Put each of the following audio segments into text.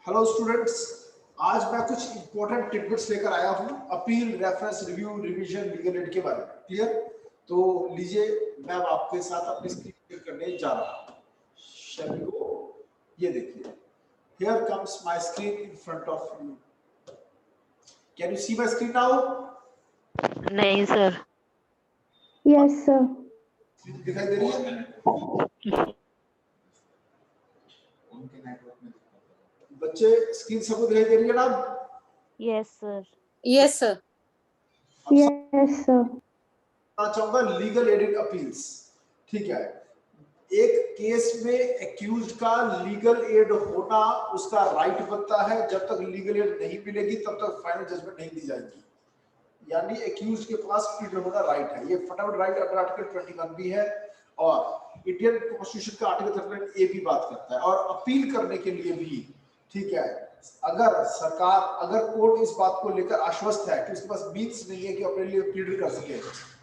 Hello students, आज मैं कुछ इंपॉर्टेंट टिप्स लेकर आया हूं appeal, reference, review, revision, legal aid के बारे में। क्लियर? तो लीजिए, मैं अब आपके साथ अपनी स्क्रीन शेयर करने जा रहा हूं। Shall we go? ये देखिए, here comes my screen in front of you. Can you see my screen now? नहीं सर। Yes sir. दिखाई दे रही है? उनके नेटवर्क में बच्चे स्क्रीन सबको दिखाई दे रही है ना? Yes sir. Yes sir. Yes sir. चाहूंगा लीगल एड इन अपील्स। ठीक है, एक केस में एक्यूज्ड का लीगल एड होना उसका राइट बनता है। जब तक लीगल एड नहीं मिलेगी तब तक फाइनल जजमेंट नहीं दी जाएगी। यानी एक्यूज्ड के पास प्लीडर होना राइट है। ये फंडामेंटल राइट अंडर आर्टिकल 21 भी है और इंडियन कॉन्स्टिट्यूशन का आर्टिकल 39 ए भी बात करता है। और अपील करने के लिए भी, ठीक है, अगर कोर्ट इस बात को लेकर आश्वस्त है कि उसके पास मीन्स नहीं है कि अपने लिए प्लीडर कर सके,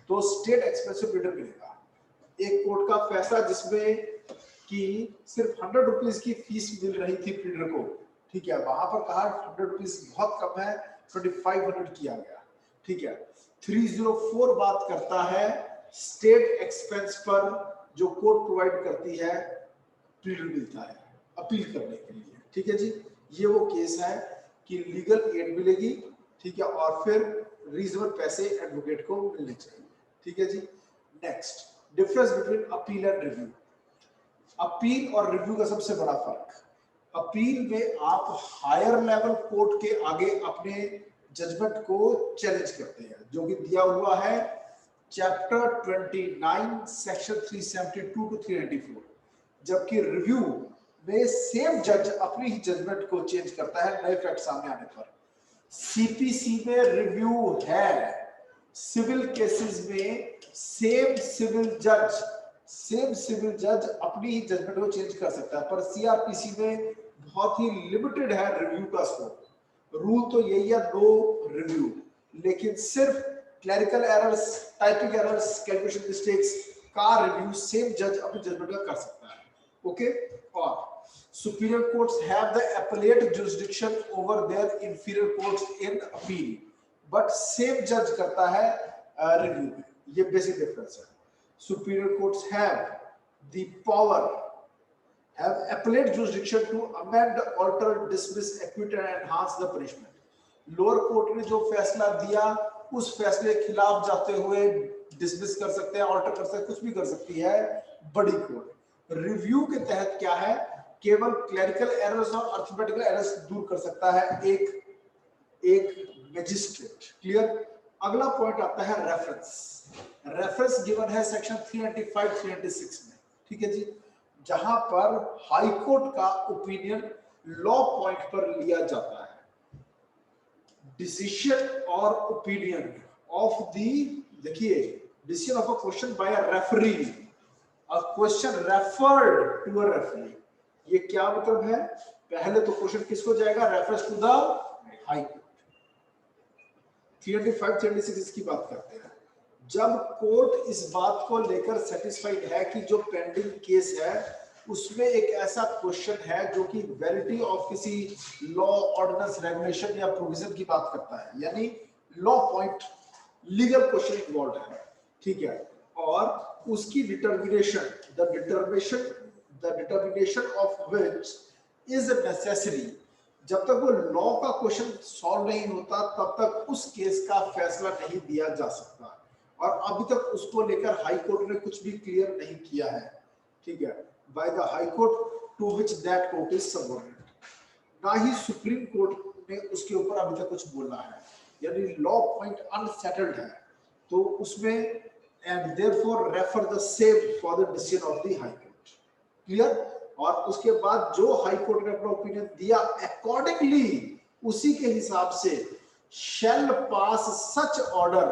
तो स्टेट एक्सपेंसिव प्लीडर मिलेगा। एक कोर्ट का फैसला जिसमें कि सिर्फ 100 रुपीज की फीस मिल रही थी प्लीडर को, ठीक है, वहां पर कहा 100 रुपीज बहुत कम है, 2500 किया गया। ठीक है, 304 बात करता है स्टेट एक्सपेंस पर जो कोर्ट प्रोवाइड करती है, प्लीडर मिलता है अपील करने के लिए। ठीक है जी, ये वो केस है कि लीगल एड मिलेगी, ठीक है, और फिर रीजनेबल पैसे एडवोकेट को मिलने चाहिए। ठीक है जी। Next, difference between appeal and review. Appeal और रिव्यू का सबसे बड़ा फर्क, अपील में आप हायर लेवल कोर्ट के आगे अपने जजमेंट को चैलेंज करते हैं, जो कि दिया हुआ है चैप्टर 29 सेक्शन 372 टू 394। जबकि रिव्यू में सेम जज अपनी ही जजमेंट को चेंज करता है नए फैक्ट सामने आने पर। सीपीसी में रिव्यू है, सिविल केसेस में सेम सिविल जज अपनी ही जजमेंट को चेंज कर सकता है, पर सीआरपीसी में बहुत ही लिमिटेड है रिव्यू का स्कोप। रूल तो यही है, नो रिव्यू, लेकिन सिर्फ clerical errors, typing errors, calculation mistakes का रिव्यू सेम जज अपनी जजमेंट का कर सकता है। ओके? और superior courts have the appellate jurisdiction over their inferior courts in appeal, but same judge करता है review में। ये basic difference है। superior courts have the power, have appellate jurisdiction to amend, alter, dismiss, acquit and enhance the punishment। lower court ने जो फैसला दिया उस फैसले के खिलाफ जाते हुए डिसमिस कर सकते हैं, ऑल्टर कर सकते हैं, कुछ भी कर सकती है बड़ी कोर्ट। रिव्यू के तहत क्या है, केवल क्लरिकल एरर्स और अर्थमेटिकल एरर्स दूर कर सकता है एक मैजिस्ट्रेट। क्लियर? अगला पॉइंट आता है रेफरेंस गिवन है सेक्शन 395 396 में। ठीक है जी, जहां पर हाई कोर्ट का ओपिनियन लॉ पॉइंट पर लिया जाता है। डिसीजन और ओपिनियन ऑफ दी, देखिए, decision of a question by a referee, a question referred to a referee. ये क्या मतलब है? पहले तो क्वेश्चन किसको जाएगा? Reference to the high court. 395 396 इसकी बात करते हैं। जब कोर्ट इस बात को लेकर सेटिस्फाइड है कि जो पेंडिंग केस है उसमें एक ऐसा क्वेश्चन है जो कि वैलिडिटी ऑफ किसी लॉ, ऑर्डिनेंस, रेगुलेशन या प्रोविजन की बात करता है, यानी law point, legal question involve है, ठीक है, और उसकी determination, the determination of which is necessary. जब तक वो लॉ का क्वेश्चन सॉल्व नहीं होता तब तक उस केस का फैसला नहीं दिया जा सकता, और अभी तक उसको लेकर हाई कोर्ट ने कुछ भी क्लियर नहीं किया है। ठीक है, by the high court to which that court is subordinate. ना ही सुप्रीम कोर्ट ने उसके ऊपर अभी तक कुछ बोला है, यानी लॉ पॉइंट अनसेटल्ड है, तो उसमें and therefore refer the same for the decision of the high court. Clear? और उसके बाद जो हाई कोर्ट ने अपना ओपिनियन दिया, अकॉर्डिंगली उसी के हिसाब से shall pass such order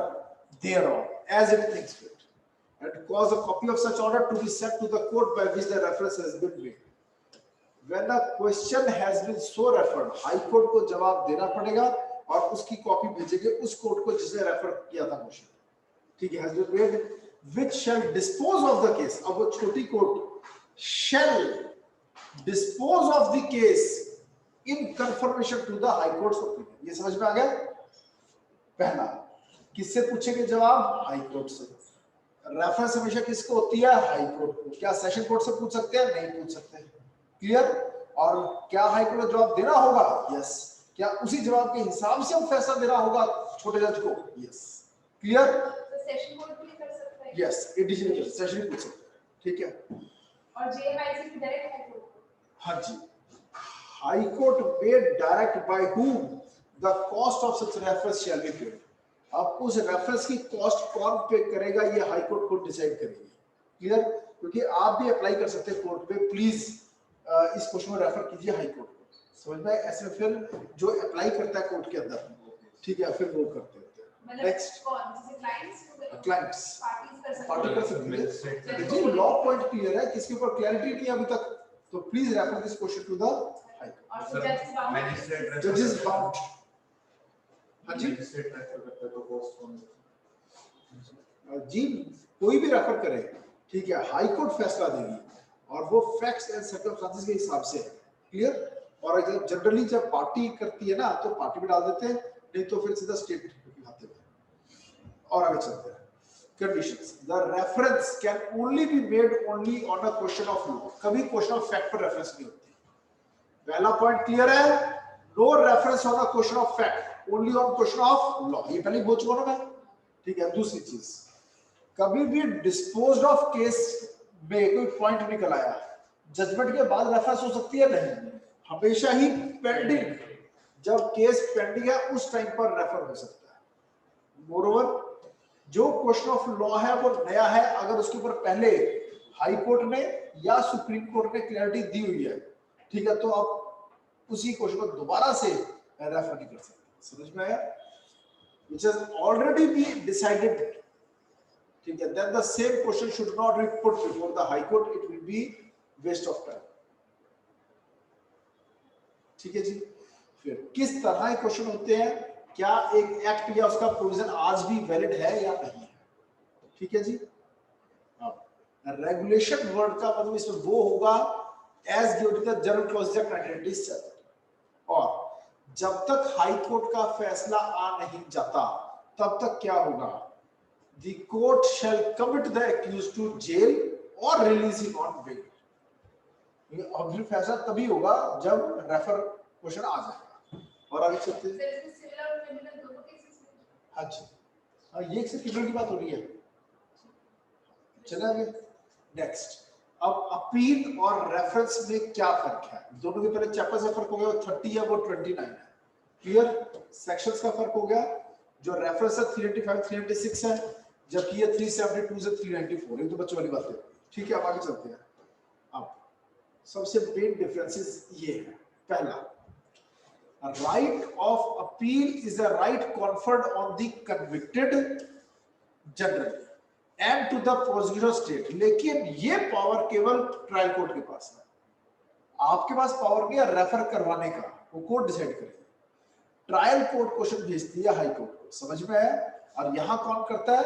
thereon as it thinks fit, and cause a copy of such order to be sent to the court by which the reference has been made। when a question has been so referred, high court को जवाब देना पड़ेगा और उसकी copy भेजेंगे उस court को जिसने रेफर किया था क्वेश्चन। ठीक है, has been made, which shall dispose of the case। अब वो छोटी court shall dispose of the case in confirmation to the high court's opinion. ये समझ में आ गया? पहला किससे पूछेंगे जवाब? हाई कोर्ट से। रेफरेंस हमेशा किसको होती है? हाई कोर्ट को। क्या सेशन कोर्ट से पूछ सकते हैं? नहीं पूछ सकते। क्लियर? और क्या हाई कोर्ट को जवाब देना होगा? यस। क्या उसी जवाब के हिसाब से वो फैसला देना होगा छोटे जज को? यस। क्लियर? सेशन कोर्ट भी कर सकता है। यस, एडिशनल सेशन पूछ सकते हैं। ठीक है। और जेएमआईसी भी डायरेक्ट हाई कोर्ट। हाँ जी। हाई कोर्ट में direct by whom the cost of such reference shall be paid। अब उस रेफरेंस की कॉस्ट कौन पे करेगा ये हाई कोर्ट खुद डिसाइड करेगी। क्लियर? क्योंकि आप भी अप्लाई कर सकते हैं कोर्ट पे, प्लीज इस क्वेश्चन में रेफर कीजिए हाई कोर्ट को। समझ में? ऐसे फिर जो अप्लाई करता है कोर्ट के अंदर, ठीक है, फिर वो करते हैं। नेक्स्ट कौन? जैसे क्लाइंट्स पार्टीज पार्टी कर सकते हैं। जी लॉ पॉइंट क्लियर है, किसके ऊपर क्लैरिटी नहीं है अभी तक, तो please refer this question to the high court. और जज बाउंड। मैजिस्ट्रेट जजेस बाउंड। हाँ जी मैजिस्ट्रेट रेफर करता है तो पोस्ट कौन? जी कोई भी रेफर करे, ठीक है, हाई कोर्ट फैसला देगी और वो फैक्ट्स एंड सर्कमस्टेंसेस के हिसाब से है। क्लियर? और जब जनरली जब पार्टी करती है ना तो पार्टी में डाल देते हैं, नहीं तो फिर सीधा स्टेट दिखाते हैं। और आगे चलते हैं। Conditions. The reference can only be made only on a question of law. कभी क्वेश्चन ऑफ फैक्ट पर रेफरेंस नहीं होती। पहला पॉइंट क्लियर है? No reference on a question of fact, only on question of law. ये पहले बोल चुका ना मैं, ठीक है। दूसरी चीज, कभी भी डिस्पोज्ड ऑफ केस में कोई पॉइंट निकल आया, जजमेंट के बाद रेफरेंस हो सकती है? नहीं, हमेशा ही पेंडिंग, जब केस पेंडिंग है उस टाइम पर रेफर हो सकता है। मोरओवर जो क्वेश्चन ऑफ लॉ है वो नया है, अगर उसके ऊपर पहले हाई कोर्ट ने या सुप्रीम कोर्ट ने क्लैरिटी दी हुई है, ठीक है, तो आप उसी क्वेश्चन को दोबारा से रेफर नहीं कर सकते। समझ में आया? which has already been decided, ठीक है, then the same question should not be put before the high court, it will be waste of time। ठीक है जी। फिर किस तरह के क्वेश्चन होते हैं, क्या एक एक्ट या उसका प्रोविजन आज भी वैलिड है या नहीं है? ठीक है जी। रेगुलेशन वर्ड का मतलब इसमें वो होगा as given in the general clause of 1997। और जब तक हाई कोर्ट का फैसला आ नहीं जाता तब तक क्या होगा? The court shall commit the accused to jail or release him on bail। अब फैसला तभी होगा जब रेफर क्वेश्चन आ जाएगा। और आगे चलते हैं। सिविल और क्रिमिनल दोनों केसेस में। हाँ जी, हाँ ये सिर्फ क्रिमिनल की बात हो रही है। चला आगे। नेक्स्ट, अब अपील और रेफरेंस में क्या फर्क है? दोनों के पहले चैप्टर से फर्क हो गया, 30 है वो 29 है। क्लियर? सेक्शंस का फर्क हो गया, जो रेफरेंस है 385 386 है, जबकि ये 372 से 394। ये तो बच्चों वाली बात है। ठीक है, अब आगे चलते हैं। अब सबसे मेन डिफरेंसेस ये है। पहला, right of appeal is a right conferred on the convicted generally and to the prosecutor state. लेकिन ये पावर केवल ट्रायल कोर्ट के पास है। आपके पास पावर नहीं है रेफर करवाने का, वो कोर्ट डिसाइड करेगा। ट्रायल कोर्ट क्वेश्चन भेजती है हाई कोर्ट को। समझ में आया? और यहां कौन करता है?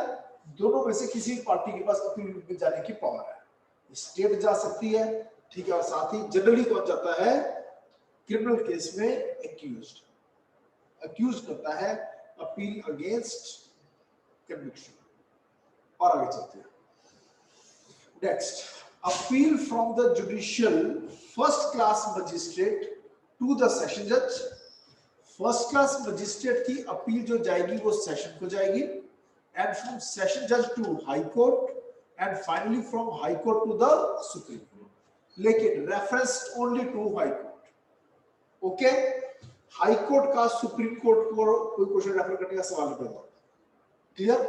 दोनों में से किसी पार्टी के पास अपील में जाने की पावर है। स्टेट जा सकती है, ठीक है, और साथ ही जनरली कौन जाता है? क्रिमिनल केस में एक्यूज करता है अपील अगेंस्ट कन्विक्शन। और आगे चलते हैं। Next, appeal from the judicial first class magistrate to the session जज। फर्स्ट क्लास मजिस्ट्रेट की अपील जो जाएगी वो सेशन को जाएगी, एंड फ्रॉम सेशन जज to high court, and finally from high court to the supreme court. लेकिन reference only to high court. Okay, high court का सुप्रीम कोर्ट को कोई क्वेश्चन रेफर करने का सवाल नहीं पैदा। Clear?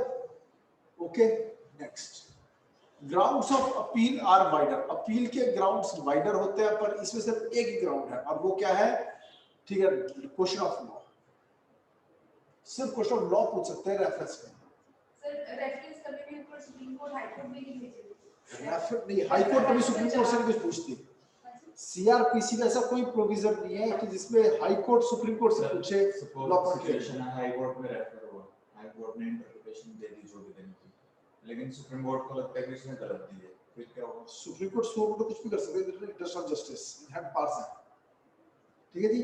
Okay, next, grounds of appeal or wider. Appeal के ग्राउंड्स वाइडर होते हैं, पर इसमें सिर्फ एक ही ग्राउंड है, और वो क्या है? ठीक है, क्वेश्चन ऑफ लॉ। सिर्फ क्वेश्चन ऑफ लॉ पूछ सकते हैं रेफरेंस में। सर रेफरेंस कभी भी ऊपर सुप्रीम कोर्ट हाई कोर्ट में नहीं भेजेंगे। रेफर नहीं, हाई कोर्ट कभी सुप्रीम कोर्ट से नहीं कुछ पूछती। सीआरपीसी में ऐसा कोई प्रोविजन नहीं है कि जिसमें हाई कोर्ट सुप्रीम कोर्ट से पूछे लॉ पॉइंट। सिचुएशन है हाई कोर्ट में रेफर हुआ, हाई कोर्ट ने इंटरप्रिटेशन दे दी जो भी देनी थी, लेकिन सुप्रीम कोर्ट को लगता है कि इसने गलत दी है, फिर क्या होगा? सुप्रीम कोर्ट सो तो कुछ भी कर सकते हैं, interest of justice in hand pass है। ठीक है जी।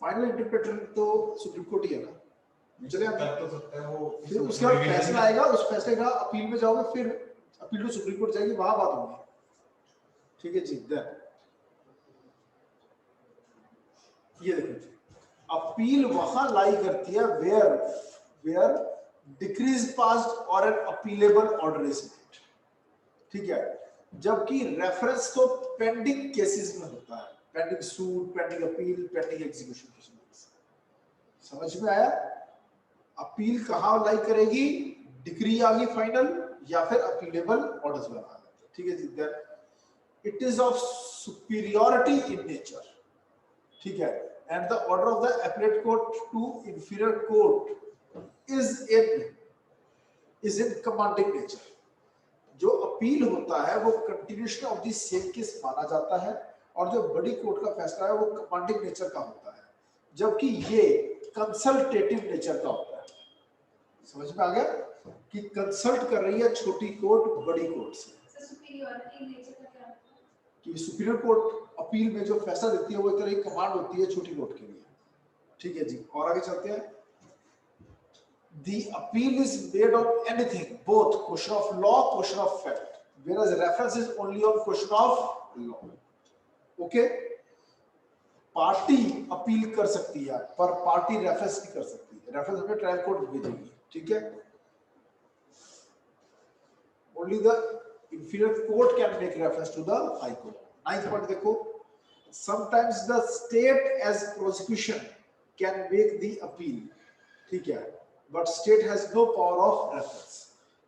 फाइनल इंटरप्रेटर तो सुप्रीम कोर्ट ही है ना, चले आप कर तो सकते हैं वो, फिर उसके बाद फैसला आएगा, उस फैसले का अपील में जाओगे, फिर अपील टू सुप्रीम कोर्ट जाएगी, वहां बात होगी, ठीक है जी। देन ये देखो अपील वहां लाई करती है where decrees passed or an appealable order is made, ठीक है, जबकि रेफरेंस तो पेंडिंग केसेस में होता है, pending suit, pending appeal, pending execution proceedings. समझ में आया? अपील कहां लाई करेगी? डिक्री आ गई फाइनल या फिर अपीलेबल ऑर्डर्स में आ गए, ठीक है जी। Then it is of superiority in nature, ठीक है, and the order of the appellate court to inferior court is in commanding nature. जो अपील होता है वो continuation of the same case माना जाता है, और जो बड़ी कोर्ट का फैसला है वो कमांडिंग नेचर का होता है, जबकि ये कंसल्टेटिव नेचर का होता है। समझ में आ गया कि कंसल्ट कर रही है छोटी कोर्ट बड़ी कोर्ट से। सर सुपीरियरिटी नेचर का क्या मतलब? कि सुपीरियर कोर्ट अपील में जो फैसला देती है वो एक तरह की कमांड होती है छोटी कोर्ट के लिए, ठीक है जी। और आगे चलते हैं। The appeal is made on anything, both question of law, question of fact, whereas reference is only on question of law. Okay? Party appeal कर सकती है पर पार्टी रेफरेंस नहीं कर सकती, रेफरेंस में ट्रायल कोर्ट भेजेगी, ठीक है। Only the inferior court can make reference to the high court. Ninth point देखो, sometimes the state as prosecution can make the appeal, ठीक है, but state has no power of reference.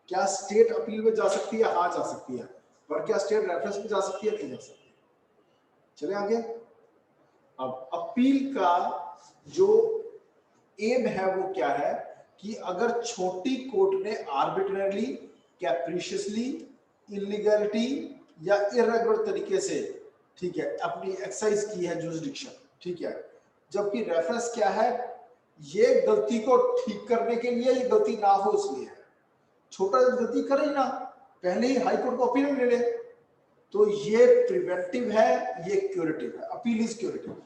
क्या state appeal में जा सकती है? हाँ जा सकती है, पर क्या स्टेट रेफरेंस में जा सकती है? नहीं जा सकती। चले आगे। अब अपील का जो एम है वो क्या है कि अगर छोटी कोर्ट ने आर्बिट्रेरली, कैप्रिशियसली, इलीगलिटी या इरेगुलर तरीके से, ठीक है, अपनी एक्सरसाइज की है जुरिसडिक्शन, ठीक है, जबकि रेफरेंस क्या है? ये गलती को ठीक करने के लिए, ये गलती ना हो इसलिए है। छोटा गलती करे ना, पहले ही हाई कोर्ट को अपील में ले ले, तो ये प्रिवेंटिव है, ये क्यूरेटिव है। Appeal is curative.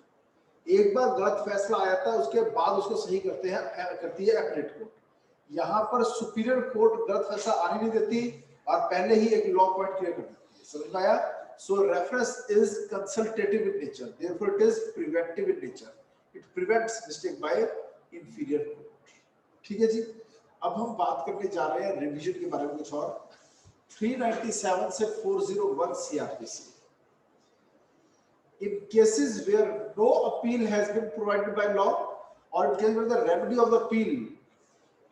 एक बार गलत फैसला आया था उसके बाद उसको सही करती है अपीलेट कोर्ट। यहाँ पर सुपीरियर कोर्ट गलत फैसला आने नहीं देती और पहले ही एक लॉ पॉइंट क्लियर कर देती है। समझ में आया? So reference is consultative in nature, therefore it is preventive in nature, it prevents mistake by inferior court, ठीक है जी। अब हम बात करने जा रहे हैं रिवीजन के बारे में कुछ और। 397 से 401 CrPC. In cases where no appeal has been provided by law, or in cases where the remedy of the appeal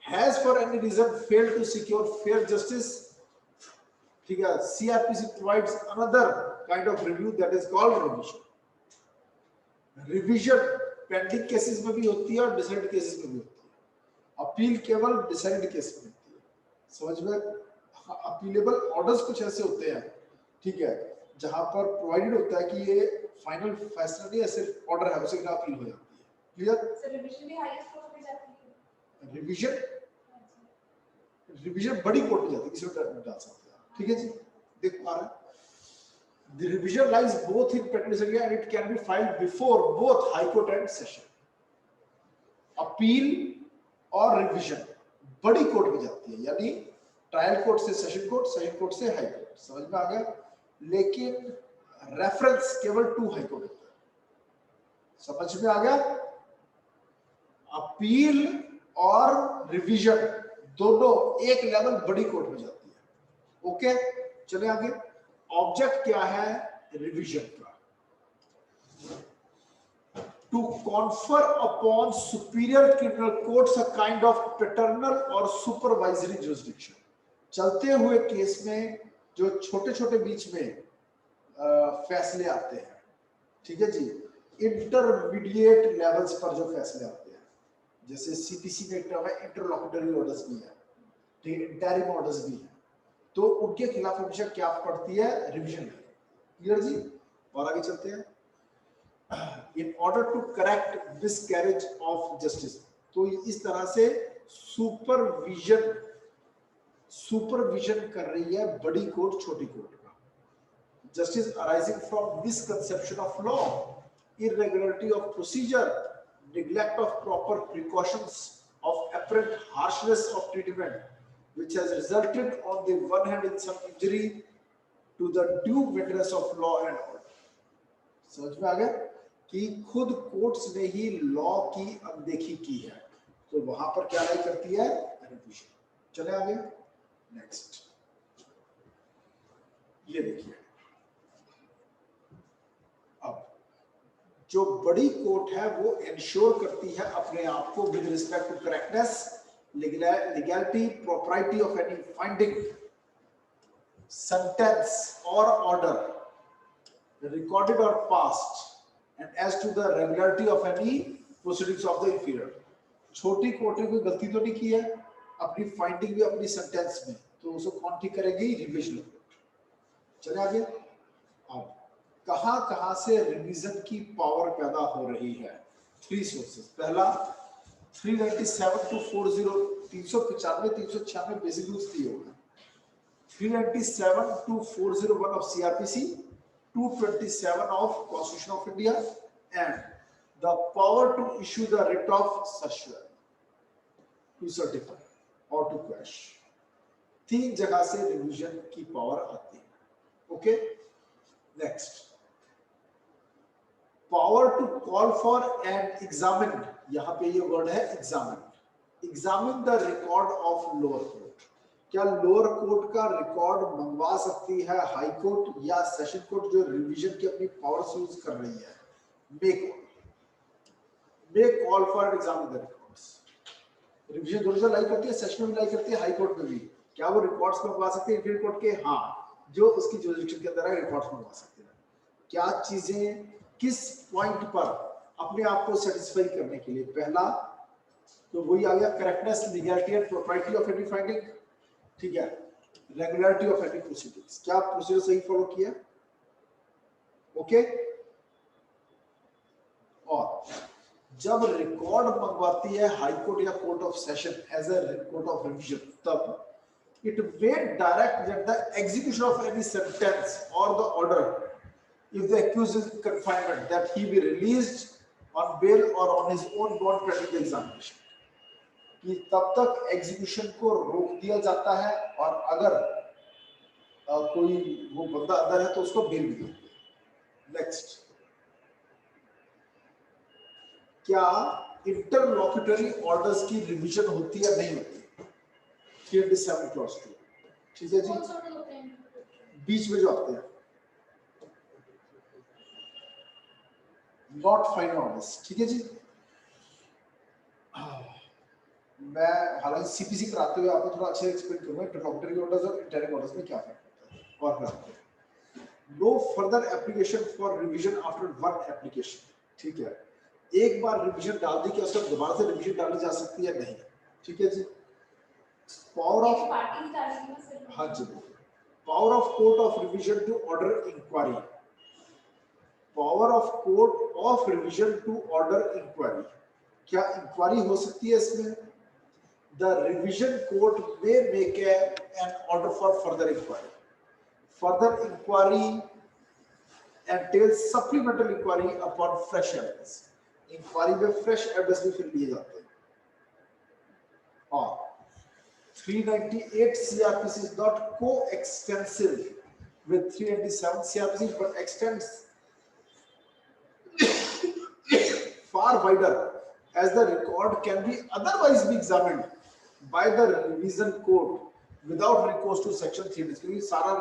has for any reason failed to secure fair justice, ठीक है, CRPC provides another kind of review that is called revision. Revision pending cases में भी होती है और decided cases में भी होती है। अपील केवल decided केस में होती है। समझ में? अपीलेबल ऑर्डर्स कुछ ऐसे होते हैं, ठीक है, जहां पर प्रोवाइडेड होता है कि ये फाइनल फैसला नहीं है, सिर्फ ऑर्डर है, उसे अपील हो जाती है। क्लियर? सर रिवीजन भी हाईएस्ट कोर्ट में जाती है। रिवीजन बड़ी कोर्ट में जाती है, किसी में डाल सकते हैं, ठीक है जी। देख पा रहे हैं? The revision lies both in petition area and it can be filed before both high court and session. Appeal और रिवीजन बड़ी कोर्ट में जाती है, यानी ट्रायल कोर्ट से सेशन कोर्ट से हाई कोर्ट। समझ में आ गया? लेकिन रेफरेंस केवल टू हाई कोर्ट होता है। समझ में आ गया? अपील और रिवीजन दोनों एक लेवल बड़ी कोर्ट में जाती है। ओके, चले आगे। ऑब्जेक्ट क्या है रिवीजन का? To confer upon superior criminal courts a kind of paternal or supervisory jurisdiction. चलते हुए केस में जो छोटे छोटे बीच में फैसले आते हैं, ठीक है जी, इंटरमीडिएट लेवल्स पर जो फैसले आते हैं, जैसे सीपीसी में एक टर्म है इंटरलॉक्यूटरी ऑर्डर्स भी है, ठीक है, इंटरिम ऑर्डर्स भी है, तो उनके खिलाफ हमेशा क्या पड़ती है? रिवीजन। क्लियर जी? और आगे चलते हैं। In order to correct miscarriage of justice, तो इस तरह से सुपरविजन कर रही है बड़ी कोर्ट छोटी कोर्ट का। Justice arising from misconception of law, irregularity of procedure, neglect of proper precautions, of apparent harshness of treatment, which has resulted on the one hand in some injury to the due maintenance of law and order. समझ में आ गया कि खुद courts ने ही law की अनदेखी की है, तो वहां पर क्या राय करती है रिविजन। चले आगे नेक्स्ट, ये देखिए अब जो बड़ी कोर्ट है वो इंश्योर करती है अपने आप को with respect to correctness, legality, propriety of any finding, sentence or order recorded or passed, and as to the regularity of any proceedings of the inferior। छोटी कोर्ट ने कोई गलती तो नहीं की है, अपनी फाइंडिंग भी अपनी सेंटेंस में, तो उसको कौन ठीक करेगी, रिविजनल कोर्ट। चले आगे, अब कहां से रिवीजन की पावर पैदा हो रही है, 3 सोर्सेस। पहला 397 to 40, 395 396 बेसिक रूल्स दिए हुए हैं, 397 to 401 of CRPC, 227 of Constitution of India, and the power to issue the writ of certiorari, to certify or to quash। 3 जगह से रिवीजन की पावर आती है। Okay, next, power to call for and examine, यहां पे ये word है examine the record of lower court. क्या लोअर कोर्ट का रिकॉर्ड मंगवा सकती है हाई कोर्ट या सेशन कोर्ट जो रिवीजन की अपनी पावर्स यूज कर रही है? May call for examine the records. Revision दोनों से लाई करती है, सेशन में भी लाई करती है, हाई कोर्ट में भी। क्या वो रिकॉर्ड्स मंगवा सकती है इंफीरियर कोर्ट के? हाँ, जो उसकी जुरिडिक्शन के अंदर है रिकॉर्ड्स मंगवा सकती है। क्या चीजें किस पॉइंट पर अपने आप को सेटिस्फाई करने के लिए? पहला तो वही आ गया correctness, legality and propriety of any finding, ठीक है, रेगुलरिटी ऑफ एनी प्रोसीडिंग्स, क्या प्रोसीजर सही फॉलो किया, ओके। और जब रिकॉर्ड मंगवाती है हाई कोर्ट या court of session as a court of revision, तब it may direct that the execution of any sentence or the order, if the accused is in confinement, that he be released on bail or on his own bond pending the examination। कि तब तक execution को रोक दिया जाता है, और अगर कोई वो बंदा अंदर है तो उसको बेल भी देती है। नेक्स्ट, क्या इंटरलॉक्यूटरी ऑर्डर्स की रिवीजन होती है? नहीं होती। 387 क्लॉज 2, ठीक है जी, बीच में जो आते हैं नॉट फाइनल ऑर्डर्स, ठीक है जी। मैं हालांकि सीपीसी कराते हुए आपको थोड़ा अच्छे एक्सप्लेन करूंगा इंटरलॉक्यूटरी ऑर्डर्स और इंटरिम ऑर्डर्स में क्या फर्क होता है। और no further application for revision after one application, ठीक है, एक बार रिवीजन डाल दी, क्या उसका दोबारा से रिवीजन डाली जा सकती है? नहीं, ठीक है जी। पावर ऑफ, हाँ जी, power of court of revision to order inquiry, power of court of revision to order inquiry, क्या इंक्वायरी हो सकती है इसमें? The revision court may make an order for further inquiry. Further inquiry entails supplemental inquiry upon fresh evidence। Inquiry में fresh evidence भी फिर लिए जाते हैं। और 398 CRPC is not co-extensive with 397 CRPC, but extends far wider, as the record can be otherwise be examined by the revision court without recourse to section 3। क्योंकि सारा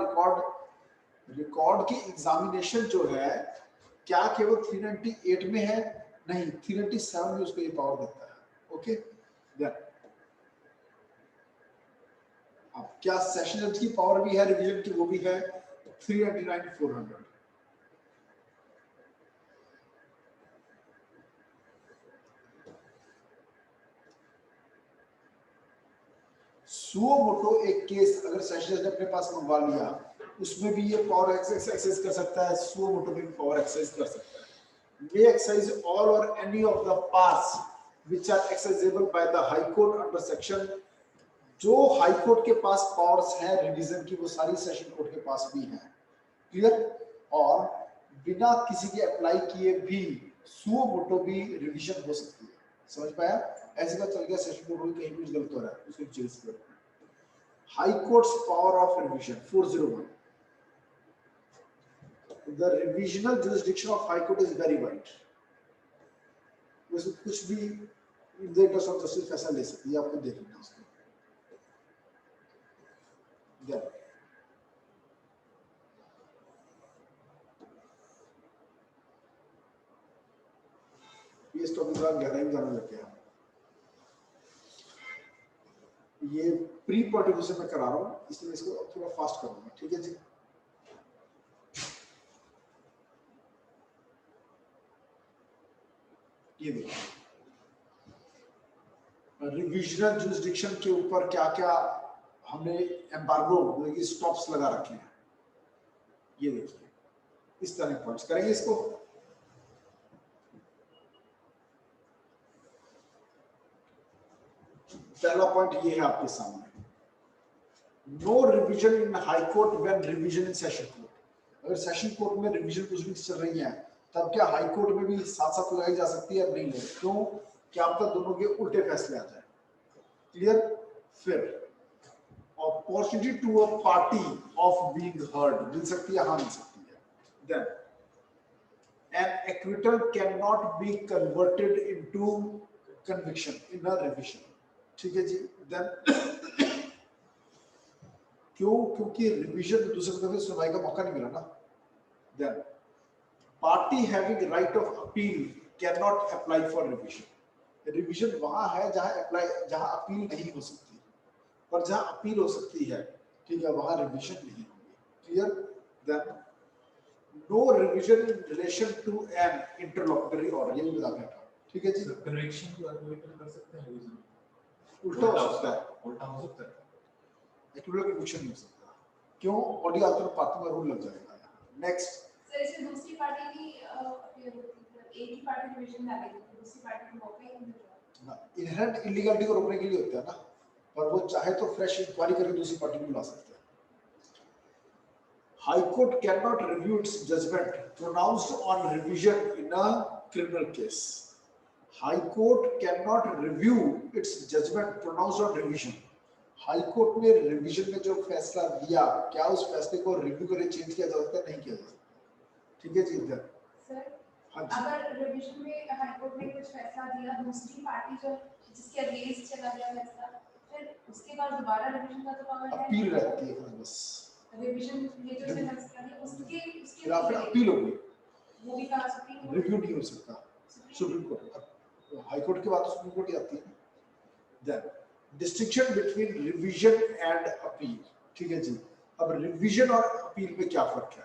record की एग्जामिनेशन जो है क्या केवल 398 में है? नहीं, 397 में उसको ये पावर देता है। ओके, अब क्या सेशन जज की पावर भी है रिवीजन की? वो भी है 399 400। सुओ मोटो एक केस अगर सेशन जज ने अपने पास मंगवा लिया, उसमें भी ये पावर एक्सरसाइज कर सकता है, सुओ मोटो भी पावर एक्सरसाइज कर सकता है। may exercise all or any of the powers which are exercisable by the high court under section। जो हाई कोर्ट के पास पावर्स है रिवीजन की, वो सारी सेशन कोर्ट के पास भी है, क्लियर। और बिना किसी के अप्लाई किए भी सुओ मोटो भी रिवीजन हो सकती है। समझ पाया? ऐसे का चल गया सेशन कोड कहीं कुछ गलत हो रहा है उसको चेंज करो। High courts power of revision 401, the revisional jurisdiction of high court is very wide। वैसे कुछ भी इंटरेस्ट ऑफ जस्टिस फैसला ले सकती है, आपको देख लेना उसको। इस टॉपिक का गहराई में जाने लग गया। ये प्री पॉलिटिक्स में करा रहा हूँ, इसलिए इसको थोड़ा फास्ट करूंगा, ठीक है जी। ये देखिए रिविजनल जुरिस्डिक्शन के ऊपर क्या क्या हमने एम्बार्गो मतलब स्टॉप्स लगा रखे हैं। ये देखिए इस तरह पॉइंट्स करेंगे इसको। पहला पॉइंट ये है आपके सामने, no revision in high court when revision in session court. अगर सेशन कोर्ट में रिवीजन प्रोसीडिंग्स चल रही हैं तब क्या हाई कोर्ट में भी साथ साथ लगाई जा सकती है? नहीं है। क्यों? क्या आपका दोनों के उल्टे फैसले आ जाए। क्लियर? फिर opportunity to a party of being heard मिल सकती है, हाँ मिल सकती है। Then an acquittal cannot be converted into conviction in a revision। ठीक है जी। देन क्यों? क्योंकि रिवीजन दूसरे दफे सुनवाई का मौका नहीं मिला ना। Then party having right of appeal can not apply for revision. Revision वहां है जहां अपील नहीं हो सकती, पर जहां अपील हो सकती है, ठीक है, वहां रिवीजन नहीं होगी। Clear? Then no revision in relation to an interlocutory order, ये भी बता बैठा, ठीक है जी। कन्विक्शन को एक्विटल कर सकते हैं रिवीजन? उल्टा हो सकता है, उल्टा हो सकता है। एक्विटल कन्विक्शन नहीं हो सकता। क्यों? ऑडी अल्टर पार्टी में रूल लग जाएगा। नेक्स्ट सर इसमें दूसरी पार्टी भी अपील होती है, एक ही पार्टी रिवीजन डालेगी तो दूसरी पार्टी को मौका ही नहीं मिलेगा। इनहेरेंट इलीगलिटी को रोकने के लिए होता है ना, पर वो चाहे तो फ्रेश इंक्वायरी करके दूसरी पार्टी को बुला सकते हैं। High Court cannot review its judgment pronounced on revision in a criminal case। High Court cannot review its judgment pronounced on revision। High Court ने revision में जो फैसला दिया, क्या उस फैसले को रिव्यू करके चेंज किया जा सकता है? नहीं किया जा सकता। ठीक है जी। इधर सर अगर रिवीजन में हाई कोर्ट ने कुछ फैसला दिया, दूसरी पार्टी जो जिसके अगेंस्ट चला गया फैसला, फिर उसके बाद दोबारा रिवीजन का तो पावर है? अपील रहती है बस। रिवीजन ये जो मैंने फैसला दिया उसके फिर आप अपील होगी, वो भी कहा सुप्रीम कोर्ट रिव्यू नहीं हो सकता। सुप्रीम कोर्ट, हाई कोर्ट के बाद तो सुप्रीम कोर्ट ही आती है। Then distinction between revision and appeal, ठीक है जी। अब रिवीजन और अपील में क्या फर्क है?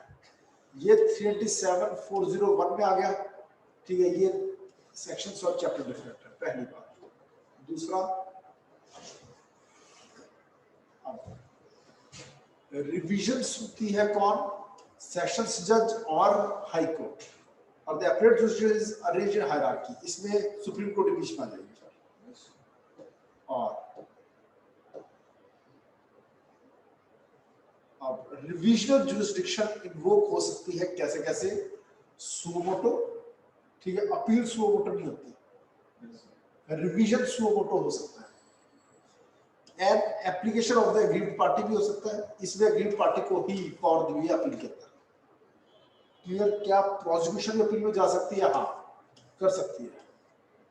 ये 387/401 में आ गया, ठीक है। ये सेक्शंस और चैप्टर डिफरेंट है, पहली बात। दूसरा, रिवीजन होती है कौन? सेशंस जज और हाई कोर्ट। और the appellate judiciary is arranged in hierarchy. इसमें सुप्रीम कोर्ट बीच में आ जाएगी सर। और अब रिवीजनल जुरिस्डिक्शन इन्वोक हो सकती है कैसे कैसे? सुओ मोटो, ठीक है। अपील सुओ मोटो नहीं होती, रिवीजन सुओ मोटो हो सकता है। And application of the agreed party भी हो सकता है। इसमें एग्रीड पार्टी को ही पावर दी हुई है अपील के अंदर। क्लियर? क्या प्रोसिक्यूशन में अपील में जा सकती है? हाँ कर सकती है,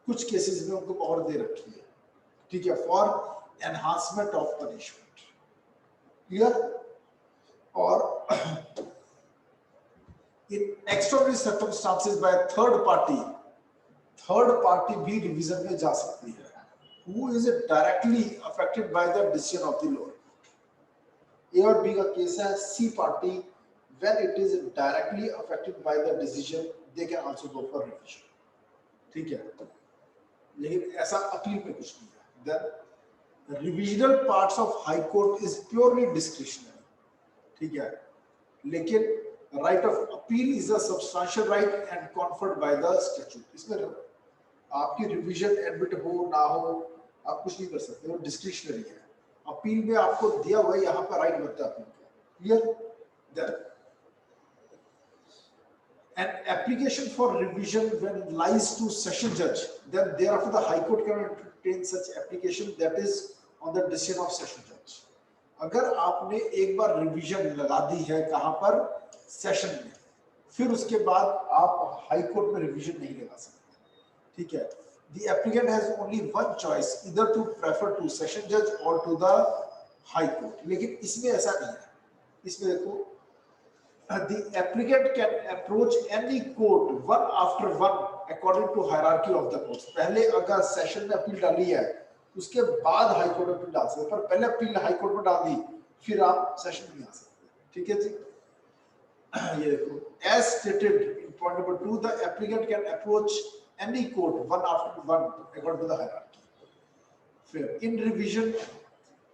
कुछ केसेस में उनको पावर दे रखी है, ठीक है, for enhancement of punishment. Clear? और in extraordinary circumstances by a third party भी रिवीजन में जा सकती है, who is directly affected by the decision of the law। A और B का केस है, C party when it is directly affected by the decision they can also go for revision, ठीक है। लेकिन ऐसा अपील में कुछ नहीं है। The revisional parts of high court is purely discretionary, ठीक है। लेकिन right of appeal is a substantial right and conferred by the statute. इसमें आपकी रिवीजन एडमिट हो ना हो आप कुछ नहीं कर सकते, वो डिस्क्रिशनरी है। अपील में आपको दिया हुआ यहाँ पर राइट बनता है अपील का। Clear? Then an application for revision when lies to session judge, then thereafter the high court can entertain such application that is on the decision of session judge. अगर आपने एक बार रिवीजन लगा दी है कहां पर, सेशन में, फिर उसके बाद आप हाई कोर्ट में रिवीजन नहीं लगा सकते, ठीक है. The applicant has only one choice, either to prefer to session judge or to the high court. लेकिन इसमें ऐसा नहीं है. इसमें देखो, the applicant can approach any court one after one according to hierarchy of the courts. पहले अगर session में अपील डाली है, उसके बाद हाई कोर्ट में अपील डाल सकते, पर पहले अपील हाई कोर्ट में डाल दी, फिर आप सेशन में आ सकते, ठीक है जी. ये देखो, as stated in point number 2, the applicant can approach any court one after one according to the hierarchy. Fair. In revision,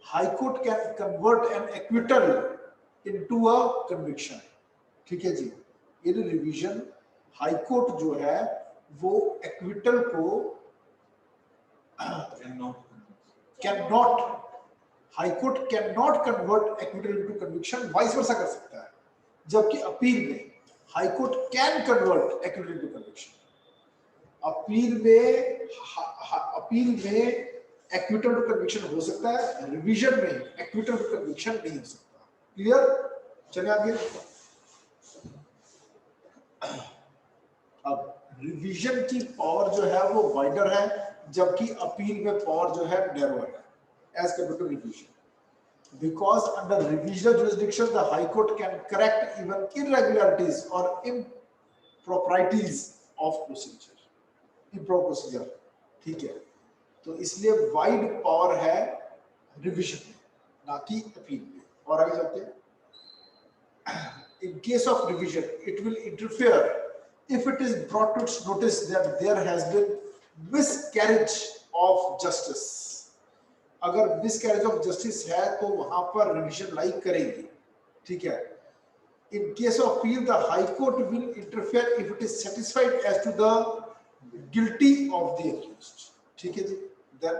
high court can convert an acquittal into a conviction, ठीक है जी. इन revision high court जो है वो acquittal को high court can not convert acquittal into conviction, vice versa कर सकता है, जबकि अपील में high court can convert acquittal into conviction. Appeal में एक्विटल टू कन्विक्शन हो सकता है, रिवीजन में एक्विटल टू कन्विक्शन नहीं हो सकता. क्लियर? चलिए आगे. अब रिवीजन की पावर जो है वो वाइडर है, जबकि अपील में पावर जो है नैरो है as compare to revision. Because under revisional jurisdiction, the High Court can correct even irregularities or improprieties of procedure, improper procedure, ठीक है. तो इसलिए वाइड पावर है रिवीजन में, ना कि अपील में. और आगे चलते हैं. In case of revision, it will interfere if it is brought to its notice that there has been miscarriage of justice. अगर miscarriage of justice है तो वहां पर revision लाई करेगी, ठीक है. In case of appeal, the High Court will interfere if it is satisfied as to the guilty of the accused, ठीक है जी. Then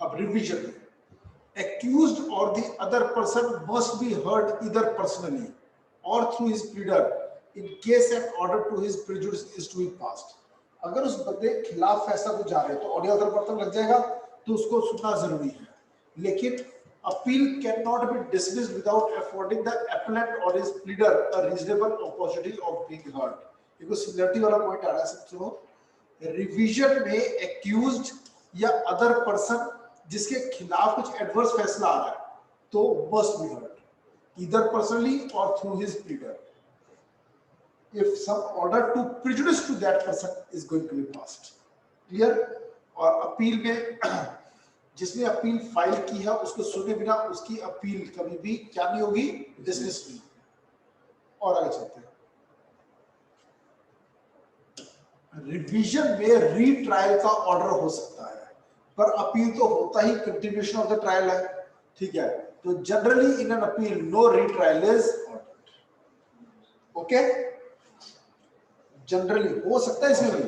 अब revision में accused or the other person must be heard either personally or through his pleader in case an order to his prejudice is to be passed. अगर उस बंदे के खिलाफ फैसला को जा रहे हैं तो ऑडियो अदर पर्सन लग जाएगा, तो उसको सुनना जरूरी है. लेकिन appeal can not be dismissed without affording the appellant or his pleader a reasonable opportunity of being heard. देखो सिमिलरिटी वाला पॉइंट आ रहा है. सब सुनो. रिवीजन में एक्यूज्ड या अदर पर्सन जिसके खिलाफ कुछ एडवर्स फैसला आ रहा है तो must be heard either personally or through his pleader if some order to prejudice to that person is going to be passed. Clear? और अपील में जिसने अपील फाइल की है उसको सुने बिना उसकी अपील कभी भी क्या नहीं होगी, डिसमिस नहीं. और आगे चलते हैं. रिवीजन में रीट्रायल का ऑर्डर हो सकता है, पर अपील तो होता ही कंटिन्यूएशन ऑफ द ट्रायल है, ठीक है. तो generally in an appeal no retrial is ordered. Okay, generally हो सकता है इसमें भी,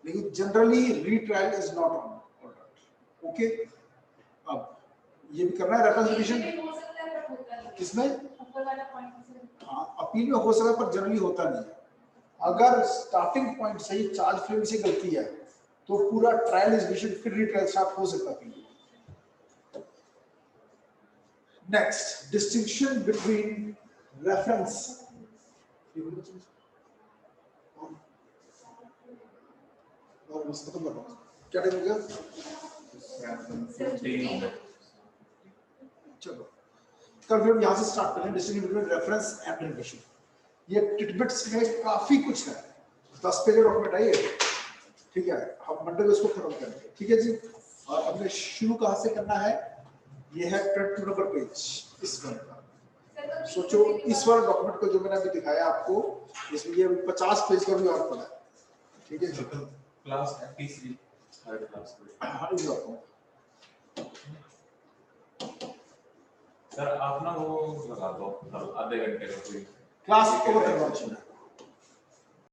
लेकिन generally retrial is not ordered. Okay. अब ये भी करना है रेफरेंस रिवीजन किसमें, ऊपर वाला पॉइंट. हाँ, अपील में हो सकता है पर जनरली होता नहीं है. अगर स्टार्टिंग पॉइंट से ही चार्ज फ्रेम से गलती है तो पूरा ट्रायल एग्जीक्यूशन फिर रीट्रायल स्टार्ट हो सकता है. Next, distinction between reference. और बस खत्म कर रहा हूं. क्या टाइम हो गया? चलो कल फिर यहां से स्टार्ट करें. Distinction between reference and revision. ये टिटबिट्स में काफी कुछ है. 10 पेज डॉक्यूमेंट है ये, ठीक है. हम मंडे को इसको खत्म करेंगे, ठीक है जी. और हमने शुरू कहां से करना है, ये है 22 नंबर पेज इस वाले का. सोचो इस वाले डॉक्यूमेंट को जो मैंने अभी दिखाया आपको, इसमें ये 50 पेज का भी और पड़ा है, ठीक है जी. क्लास 33 थर्ड क्लास सर आप ना वो लगा दो आधे घंटे का कोई क्लास ओवर करवा चाहिए.